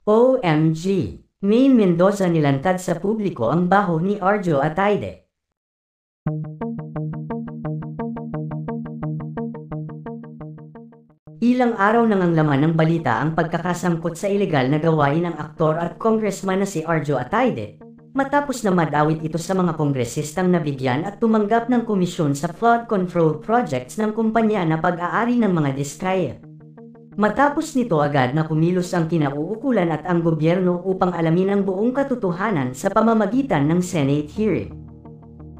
OMG! Maine Mendoza nilantad sa publiko ang baho ni Arjo Ataide. Ilang araw nang ang laman ng balita ang pagkakasangkot sa ilegal na gawain ng aktor at congressman na si Arjo Ataide, matapos na madawit ito sa mga kongresistang nabigyan at tumanggap ng komisyon sa flood control projects ng kumpanya na pag-aari ng mga diskaya. Matapos nito agad na kumilos ang kinauukulan at ang gobyerno upang alamin ang buong katotohanan sa pamamagitan ng Senate hearing.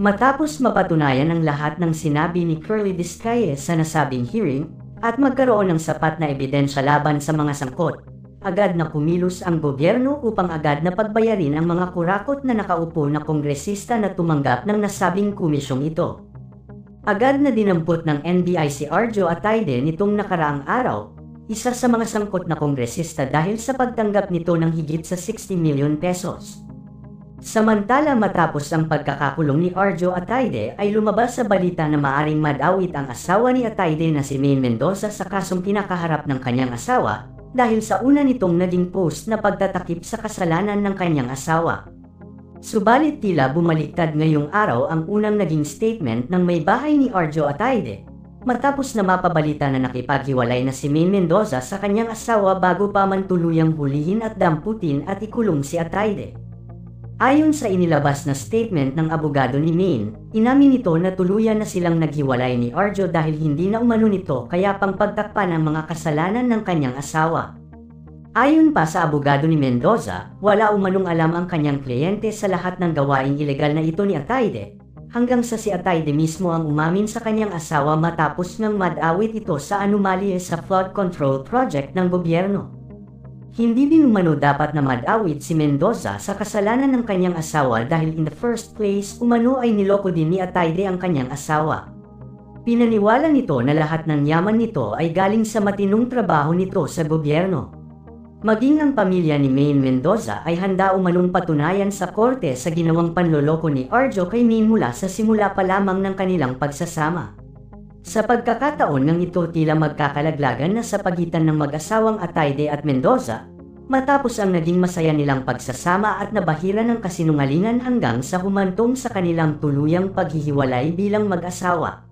Matapos mapatunayan ang lahat ng sinabi ni Curly Discaye sa nasabing hearing, at magkaroon ng sapat na ebidensya laban sa mga sangkot, agad na kumilos ang gobyerno upang agad na pagbayarin ang mga kurakot na nakaupo na kongresista na tumanggap ng nasabing komisyong ito. Agad na dinampot ng NBI si Arjo Ataide nitong nakaraang araw, isa sa mga sangkot na kongresista dahil sa pagtanggap nito ng higit sa 60 milyon pesos. Samantala matapos ang pagkakakulong ni Arjo Ataide ay lumabas sa balita na maaring madawit ang asawa ni Ataide na si Maine Mendoza sa kasong kinakaharap ng kanyang asawa dahil sa una nitong naging post na pagtatakip sa kasalanan ng kanyang asawa. Subalit tila bumaliktad ngayong araw ang unang naging statement ng may bahay ni Arjo Ataide matapos na mapabalita na nakipaghiwalay na si Maine Mendoza sa kanyang asawa bago pa man tuluyang hulihin at damputin at ikulong si Ataide. Ayon sa inilabas na statement ng abogado ni Maine, inamin nito na tuluyan na silang naghiwalay ni Arjo dahil hindi na umano nito kaya pang pagtakpan ang mga kasalanan ng kanyang asawa. Ayon pa sa abogado ni Mendoza, wala umanong alam ang kanyang kliyente sa lahat ng gawaing ilegal na ito ni Ataide, hanggang sa si Ataide mismo ang umamin sa kanyang asawa matapos ngang madawit ito sa anomalye sa flood control project ng gobyerno. Hindi din umano dapat na madawit si Mendoza sa kasalanan ng kanyang asawa dahil in the first place umano ay niloko din ni Ataide ang kanyang asawa. Pinaniwala nito na lahat ng yaman nito ay galing sa matinong trabaho nito sa gobyerno. Maging ang pamilya ni Maine Mendoza ay handa umanong patunayan sa korte sa ginawang panloloko ni Arjo kay Maine mula sa simula pa lamang ng kanilang pagsasama. Sa pagkakataon ng ito tila magkakalaglagan na sa pagitan ng mag-asawang Ataide at Mendoza, matapos ang naging masaya nilang pagsasama at nabahira ng kasinungalingan hanggang sa humantong sa kanilang tuluyang paghihiwalay bilang mag-asawa.